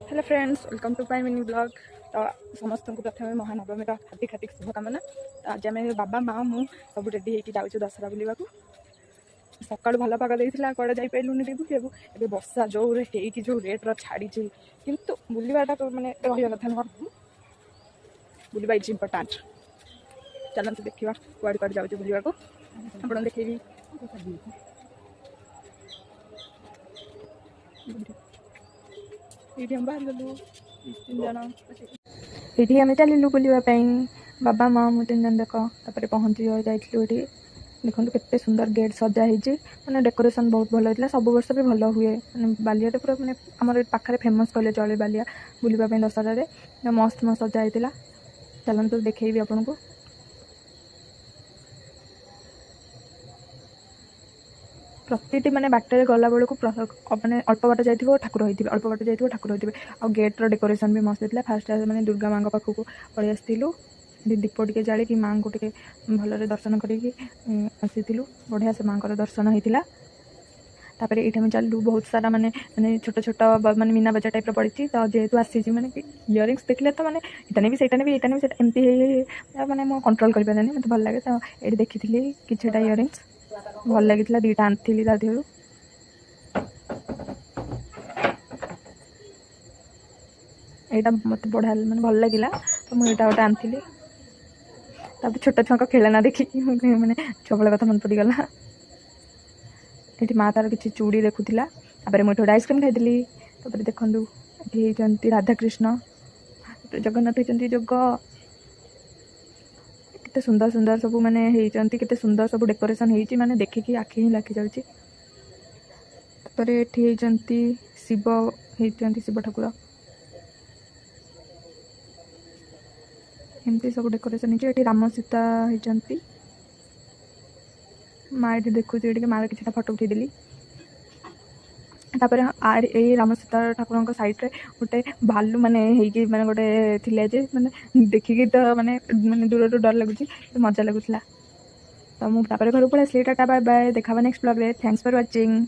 Hello friends, welcome to my mini blog. तो समस्त को प्रथम महानवमी हार्दिक हार्दिक शुभकामना। तो आज आम बाबा माँ मु सब रेडी होकर जाऊँ दशहरा बुलवा सका भल पाग देता कड़े जापारूनी टे बुलू ए बर्षा जो जो रेट्र छाड़ी किंतु बुलवाटा तो मैंने रहा कथा नुह बुलवा इज इम्पोर्टाट। चलते देखा कुआड़े कुआड़े जाऊँ बुलवा को आप देखी ये बाहर गलु तीन जन ये आम चलू बुलवाई बाबा माँ मु तीन जन देख पहुँची जाइलु ये देखो केते सुंदर गेट सजा है मैंने डेकोरेशन बहुत भल होता सब वर्ष भी भल हुए मैंने बालिया पूरा मैंने आम पाखे फेमस कहले चले बालिया बुलवाई दशहरा मस्त मस्त सजा होता। चलते देखी आपन को प्रति मैंने बाटर गला बेलू मैंने अल्प बाट जाइए ठाकुर होते अल्प बाट जाइए ठाकुर होते आ गेट्र डेकोरेशन भी मस्त होता। फास्ट मैंने दुर्गा माँ पाखक पलि आसलु दीप टे जाड़ी कि माँ को टे भल दर्शन करी बढ़िया से माँ दर्शन होता। तापर ये चलू बहुत सारा माने माने छोट छोट माने मीना बजार टाइप पड़ी तो जेहेतु आसी मैंने इयरिंग्स देखले तो मैंने इतने भी एमती मैंने मो कंट्रोल कर पारे मत भल लगे। तो ये देखी कि इयरिंग्स भल लगी दीटा आनी ता देहु यहाँ मत बढ़िया मैंने भल लगे तो मुझे गोटे आनी छोट छुआ खेलना देखी मैंने छुआ कथा मन पड़गला। ये माँ तार किसी चूड़ी देखुला मुझे गोटे आइसक्रीम खाई देखूँ ये राधाकृष्ण जगन्नाथ होती जोग केते सुंदर सुंदर सब मैंने होती केते सुंदर सब डेकोरेशन होती मैंने देखिकी आखि ही लाखि जाऊँगी। शिव होती शिव ठाकुर एमती सब डेकोरेशन होती राम सीता होती माँ ये देखुची ये माँ किसी फटो उठेदेली तापर ये राम सीता ठाकुर साइड रे गोटे भालू माने माने गोटे थिले जे माने देखिकी तो माने माने दूर डर लगुच मजा लगुला। तो मुझे घर पलि टाटा बाय बाय देखा नेक्स्ट ब्लॉग रे। Thanks for watching.